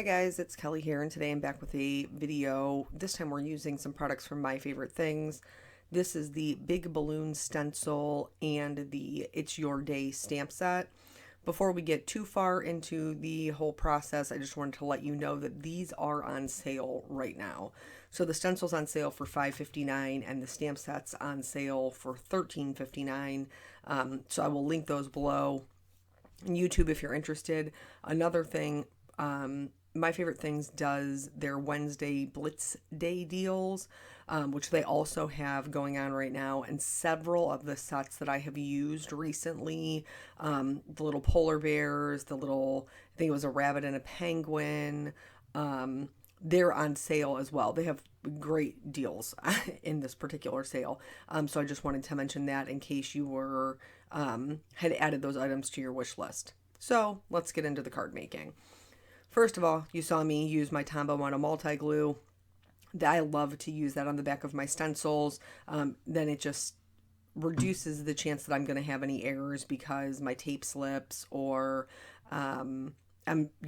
guys, it's Kelly here, and today I'm back with a video. This time we're using some products from My Favorite Things. This is the Big Balloon Stencil and the It's Your Day stamp set. Before we get too far into the whole process, I just wanted to let you know that these are on sale right now. So the stencil's on sale for $5.59 and the stamp set's on sale for $13.59. So I will link those below. YouTube if you're interested. Another thing, My Favorite Things does their Wednesday Blitz Day deals, which they also have going on right now. And several of the sets that I have used recently, the little polar bears, I think it was a rabbit and a penguin, they're on sale as well. They have great deals in this particular sale. So I just wanted to mention that in case you were had added those items to your wish list. So let's get into the card making. First of all, you saw me use my Tombow Mono multi-glue. I love to use that on the back of my stencils. Then it just reduces the chance that I'm going to have any errors because my tape slips or I'm,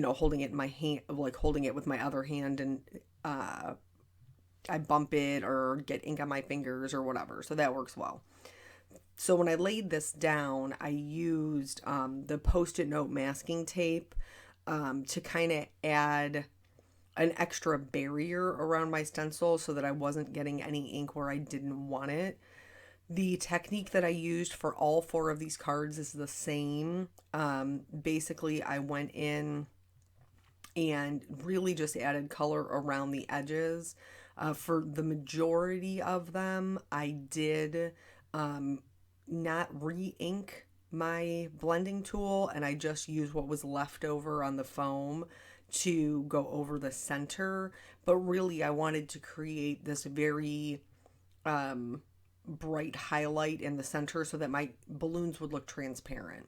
holding it in my hand, like holding it with my other hand and I bump it or get ink on my fingers or whatever. So that works well. So when I laid this down, I used the Post-it note masking tape to kind of add an extra barrier around my stencil so that I wasn't getting any ink where I didn't want it. The technique that I used for all four of these cards is the same. Basically, I went in and really just added color around the edges. For the majority of them, I did not re-ink my blending tool, and I just used what was left over on the foam to go over the center. But really, I wanted to create this very bright highlight in the center so that my balloons would look transparent.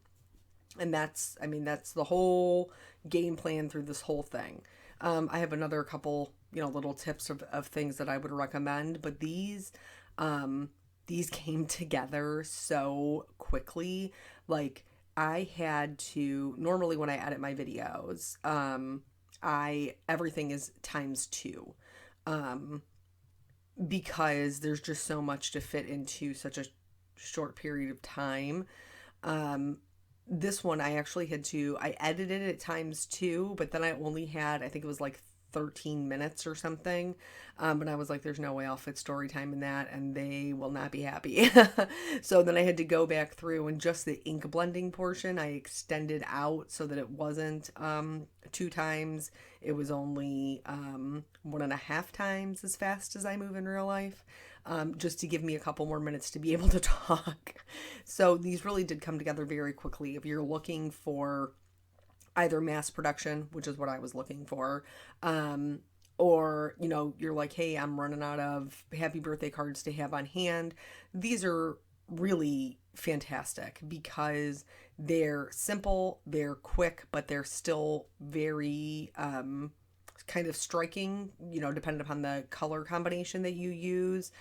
And that's the whole game plan through this whole thing. I have another couple, little tips of things that I would recommend, but these came together so quickly. Like, I had to, normally when I edit my videos, everything is ×2. Because there's just so much to fit into such a short period of time. This one I actually I edited it ×2, but then I only had, I think it was like 13 minutes or something. And I was like, there's no way I'll fit story time in that, and they will not be happy. So then I had to go back through and just the ink blending portion, I extended out so that it wasn't 2 times. It was only 1.5 times as fast as I move in real life. Just to give me a couple more minutes to be able to talk. So these really did come together very quickly. If you're looking for either mass production, which is what I was looking for, or, you're like, hey, I'm running out of happy birthday cards to have on hand. These are really fantastic because they're simple, they're quick, but they're still very kind of striking, depending upon the color combination that you use.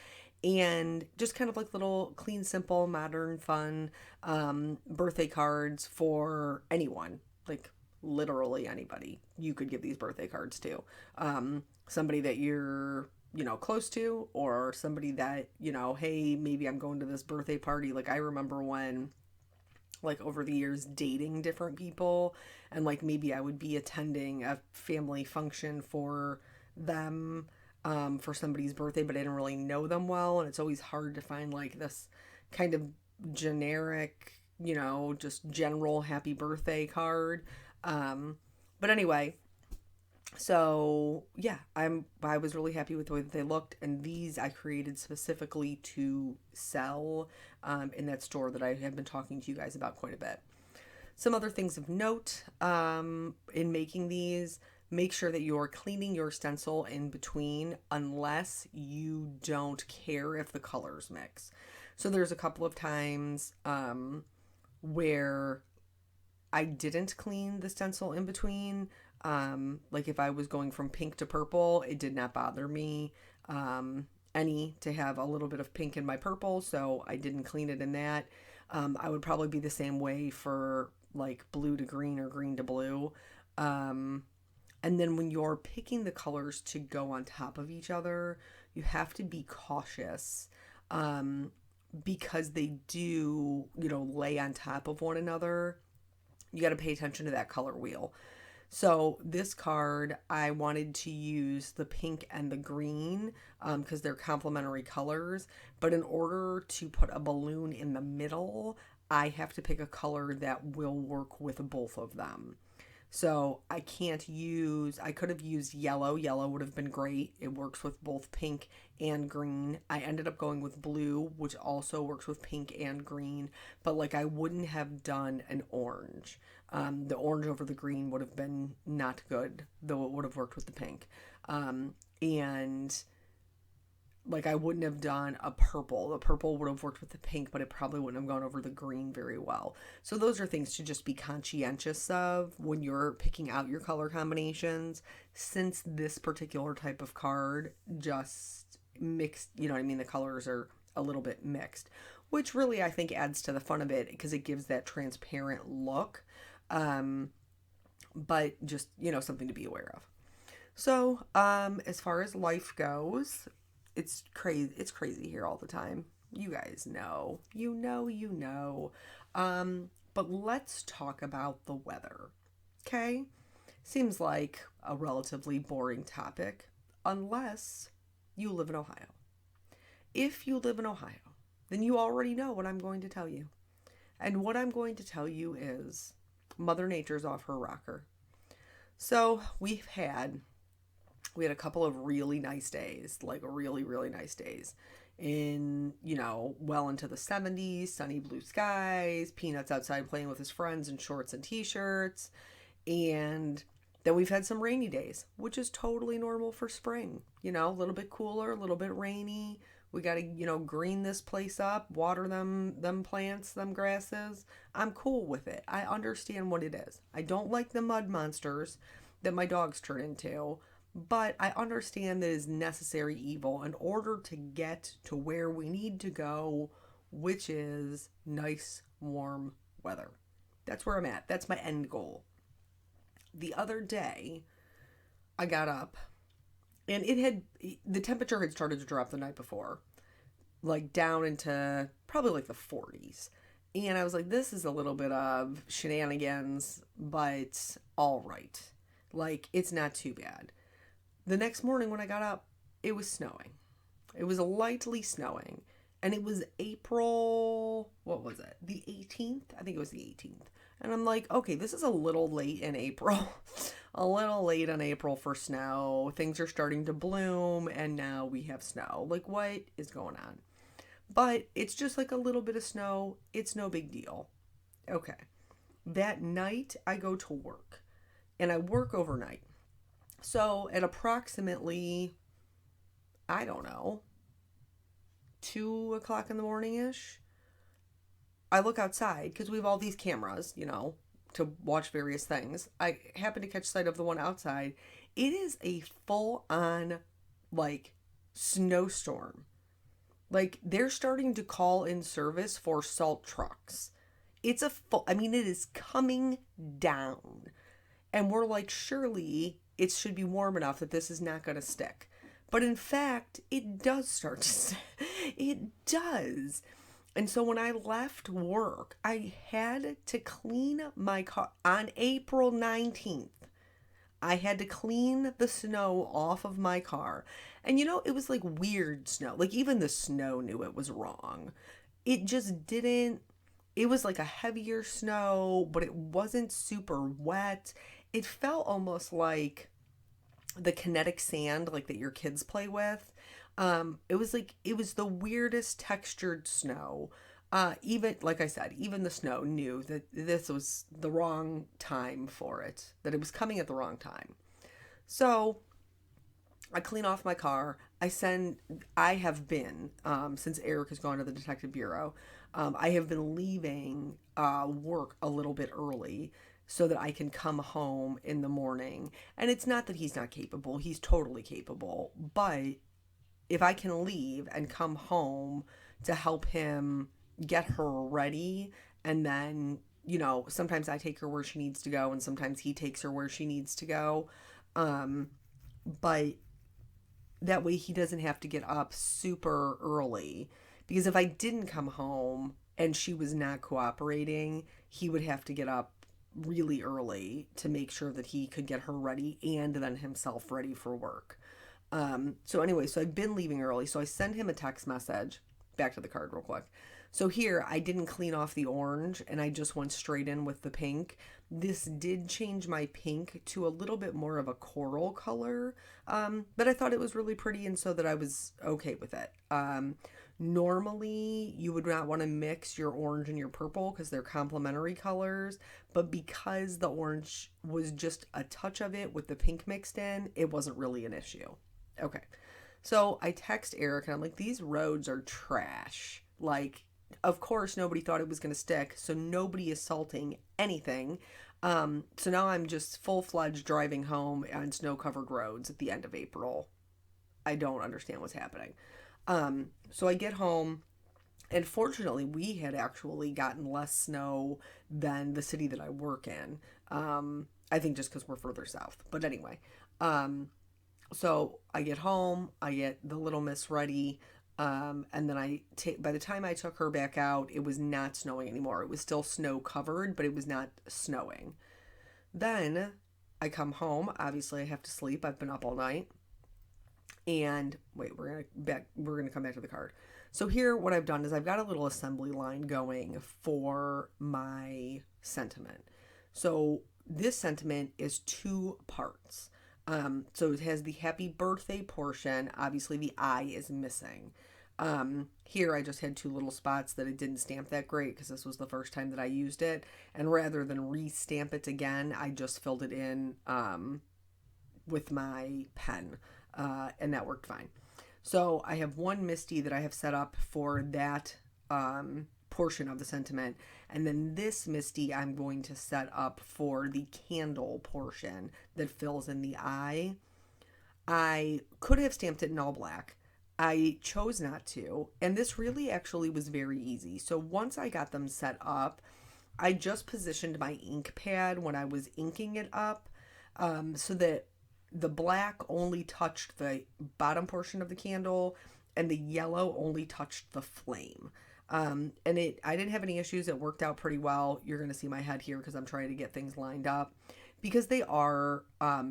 And just kind of like little clean, simple, modern, fun birthday cards for anyone. Like, literally anybody you could give these birthday cards to. Somebody that you're, close to, or somebody that, hey, maybe I'm going to this birthday party. Like, I remember when, like, over the years dating different people, and like maybe I would be attending a family function for them, for somebody's birthday, but I didn't really know them well. And it's always hard to find like this kind of generic, just general happy birthday card. But anyway, so yeah, I was really happy with the way that they looked, and these I created specifically to sell in that store that I have been talking to you guys about quite a bit. Some other things of note in making these: make sure that you're cleaning your stencil in between unless you don't care if the colors mix. So there's a couple of times where I didn't clean the stencil in between. Like if I was going from pink to purple, it did not bother me any to have a little bit of pink in my purple, so I didn't clean it in that. I would probably be the same way for like blue to green or green to blue. And then when you're picking the colors to go on top of each other, you have to be cautious, because they do, lay on top of one another. You got to pay attention to that color wheel. So this card, I wanted to use the pink and the green, because they're complementary colors. But in order to put a balloon in the middle, I have to pick a color that will work with both of them. So I could have used yellow. Yellow would have been great. It works with both pink and green. I ended up going with blue, which also works with pink and green. But like, I wouldn't have done an orange. The orange over the green would have been not good, though it would have worked with the pink. And like, I wouldn't have done a purple. The purple would have worked with the pink, but it probably wouldn't have gone over the green very well. So those are things to just be conscientious of when you're picking out your color combinations, since this particular type of card just mixed, the colors are a little bit mixed, which really I think adds to the fun of it because it gives that transparent look. But just, something to be aware of. So, as far as life goes, it's crazy here all the time. You guys know. But let's talk about the weather. Okay? Seems like a relatively boring topic, unless you live in Ohio. If you live in Ohio, then you already know what I'm going to tell you. And what I'm going to tell you is Mother Nature's off her rocker. So we had a couple of really nice days, like really, really nice days in, well into the 70s, sunny blue skies, Peanuts outside playing with his friends in shorts and t-shirts. And then we've had some rainy days, which is totally normal for spring, a little bit cooler, a little bit rainy. We got to, green this place up, water them plants, them grasses. I'm cool with it. I understand what it is. I don't like the mud monsters that my dogs turn into, but I understand that it is necessary evil in order to get to where we need to go, which is nice, warm weather. That's where I'm at. That's my end goal. The other day, I got up, and the temperature had started to drop the night before, like down into probably like the 40s. And I was like, this is a little bit of shenanigans, but all right. Like, it's not too bad. The next morning when I got up, it was snowing. It was lightly snowing. And it was April, what was it? The 18th? I think it was the 18th. And I'm like, okay, this is a little late in April. A little late in April for snow. Things are starting to bloom, and now we have snow. Like, what is going on? But it's just like a little bit of snow. It's no big deal. Okay. That night, I go to work. And I work overnight. So at approximately, I don't know, 2 o'clock in the morning-ish, I look outside because we have all these cameras, to watch various things. I happen to catch sight of the one outside. It is a full-on, like, snowstorm. Like, they're starting to call in service for salt trucks. It is coming down. And we're like, surely it should be warm enough that this is not going to stick. But in fact, it does start to stick. It does. And so when I left work, I had to clean my car on April 19th. I had to clean the snow off of my car. And it was like weird snow. Like, even the snow knew it was wrong. It just didn't. It was like a heavier snow, but it wasn't super wet. It felt almost like the kinetic sand, like that your kids play with. It was the weirdest textured snow. Even, like I said, even the snow knew that this was the wrong time for it, that it was coming at the wrong time. So I clean off my car. I have been, since Eric has gone to the detective bureau, I have been leaving work a little bit early so that I can come home in the morning. And it's not that he's not capable. He's totally capable. But if I can leave and come home to help him get her ready, and then, sometimes I take her where she needs to go and sometimes he takes her where she needs to go. But that way he doesn't have to get up super early. Because if I didn't come home and she was not cooperating, he would have to get up really early to make sure that he could get her ready and then himself ready for work. So anyway, so I've been leaving early. So I send him a text message. Back to the card real quick. So here, I didn't clean off the orange and I just went straight in with the pink. This did change my pink to a little bit more of a coral color, but I thought it was really pretty, and so that I was okay with it. Normally, you would not want to mix your orange and your purple because they're complementary colors, but because the orange was just a touch of it with the pink mixed in, it wasn't really an issue. Okay. So I text Eric and I'm like, these roads are trash. Like, of course, nobody thought it was going to stick, so nobody is salting anything. So now I'm just full-fledged driving home on snow-covered roads at the end of April. I don't understand what's happening. So I get home, and fortunately, we had actually gotten less snow than the city that I work in. I think just because we're further south. But anyway, so I get home, I get the little miss ready, and then by the time I took her back out, it was not snowing anymore. It was still snow covered, but it was not snowing. Then I come home. Obviously, I have to sleep. I've been up all night. And wait, we're gonna come back to the card. So here, what I've done is I've got a little assembly line going for my sentiment. So this sentiment is 2 parts. So it has the happy birthday portion. Obviously, the I is missing. Here I just had 2 little spots that it didn't stamp that great because this was the first time that I used it. And rather than re-stamp it again, I just filled it in with my pen. And that worked fine. So I have one Misty that I have set up for that portion of the sentiment. And then this Misty I'm going to set up for the candle portion that fills in the eye. I could have stamped it in all black. I chose not to. And this really actually was very easy. So once I got them set up, I just positioned my ink pad when I was inking it up so that the black only touched the bottom portion of the candle and the yellow only touched the flame. I didn't have any issues. It worked out pretty well. You're going to see my head here because I'm trying to get things lined up because they are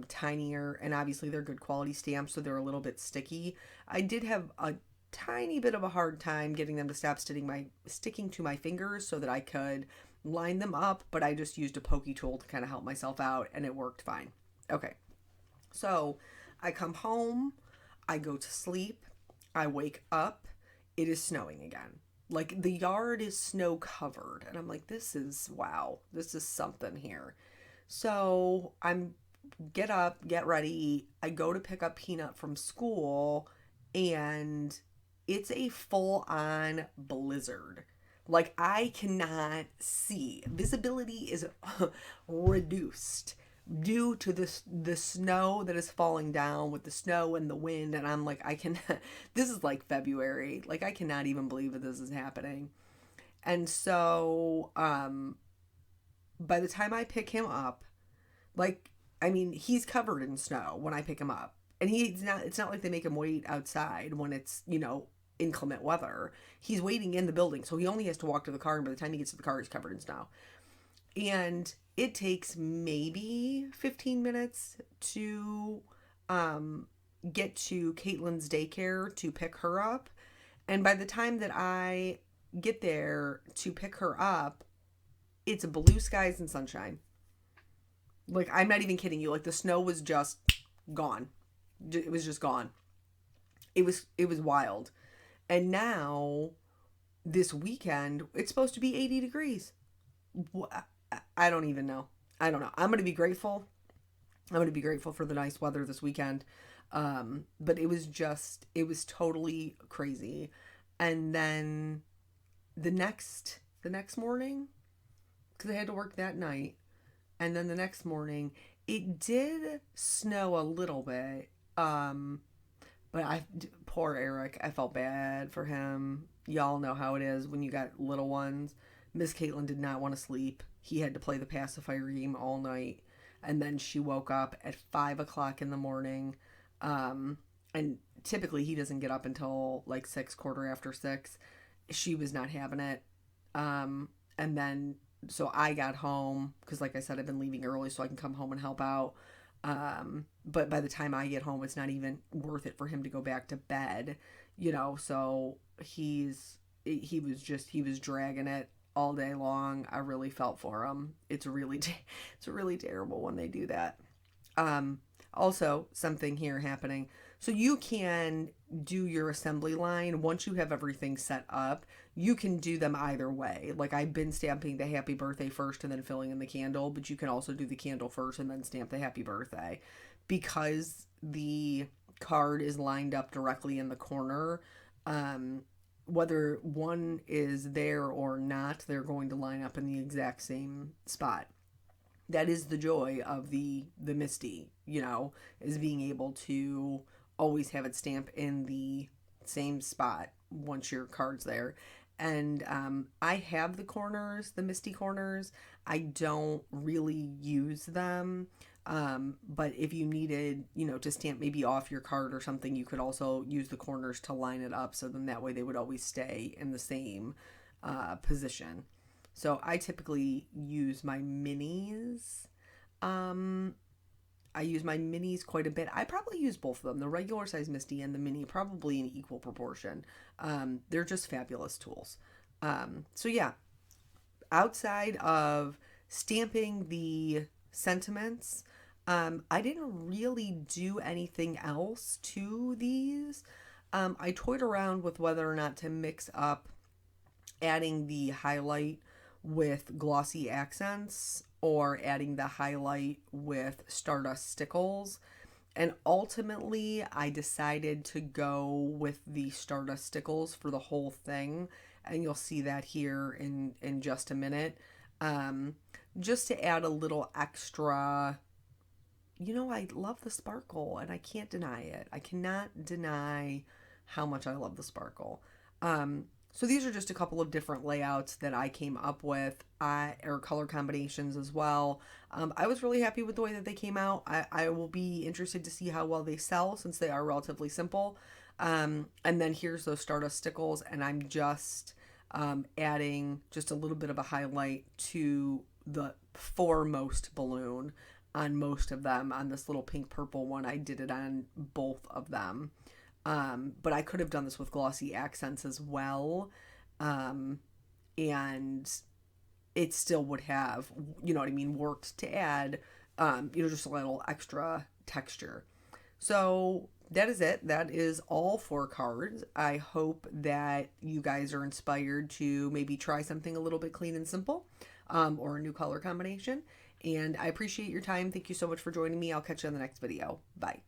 tinier and obviously they're good quality stamps, so they're a little bit sticky. I did have a tiny bit of a hard time getting them to stop sticking to my fingers so that I could line them up, but I just used a pokey tool to kind of help myself out and it worked fine. Okay. So I come home, I go to sleep, I wake up, it is snowing again. Like the yard is snow covered and I'm like, wow, this is something here. So get up, get ready, I go to pick up Peanut from school and it's a full on blizzard. Like I cannot see. Visibility is reduced due to the snow that is falling down with the snow and the wind, and I'm like, this is like February, like I cannot even believe that this is happening. And so by the time I pick him up, he's covered in snow when I pick him up, and it's not like they make him wait outside when it's inclement weather. He's waiting in the building, so he only has to walk to the car, and by the time he gets to the car he's covered in snow. And it takes maybe 15 minutes to get to Caitlin's daycare to pick her up. And by the time that I get there to pick her up, it's blue skies and sunshine. Like, I'm not even kidding you. Like, the snow was just gone. It was just gone. It was wild. And now, this weekend, it's supposed to be 80 degrees. I don't even know. I don't know. I'm going to be grateful. I'm going to be grateful for the nice weather this weekend. But it was totally crazy. And then the next morning, because I had to work that night, and then the next morning, it did snow a little bit. But poor Eric, I felt bad for him. Y'all know how it is when you got little ones. Miss Caitlin did not want to sleep. He had to play the pacifier game all night. And then she woke up at 5 o'clock in the morning. And typically he doesn't get up until like 6, quarter after 6. She was not having it. And then, so I got home because, like I said, I've been leaving early so I can come home and help out. But by the time I get home, it's not even worth it for him to go back to bed, so he was dragging it all day long. I really felt for him. It's really terrible when they do that. Also, something here happening. So you can do your assembly line once you have everything set up. You can do them either way. Like, I've been stamping the happy birthday first and then filling in the candle, but you can also do the candle first and then stamp the happy birthday. Because the card is lined up directly in the corner, whether one is there or not, they're going to line up in the exact same spot. That is the joy of the Misty, is being able to always have it stamp in the same spot once your card's there. And I have the Misty corners. I don't really use them. But if you needed, to stamp maybe off your card or something, you could also use the corners to line it up. So then that way they would always stay in the same position. So I typically use my minis. I use my minis quite a bit. I probably use both of them, the regular size Misty and the mini, probably in equal proportion. They're just fabulous tools. So yeah, outside of stamping the sentiments, I didn't really do anything else to these. I toyed around with whether or not to mix up adding the highlight with glossy accents or adding the highlight with Stardust Stickles. And ultimately, I decided to go with the Stardust Stickles for the whole thing. And you'll see that here in just a minute. Just to add a little extra. I love the sparkle and I can't deny it. I cannot deny how much I love the sparkle. So these are just a couple of different layouts that I came up with, or color combinations as well. I was really happy with the way that they came out. I will be interested to see how well they sell since they are relatively simple. And then here's those Stardust Stickles, and I'm just adding just a little bit of a highlight to the foremost balloon on most of them. On this little pink purple one, I did it on both of them. But I could have done this with glossy accents as well. And it still would have, worked to add, just a little extra texture. So that is it. That is all 4 cards. I hope that you guys are inspired to maybe try something a little bit clean and simple, or a new color combination. And I appreciate your time. Thank you so much for joining me. I'll catch you in the next video. Bye.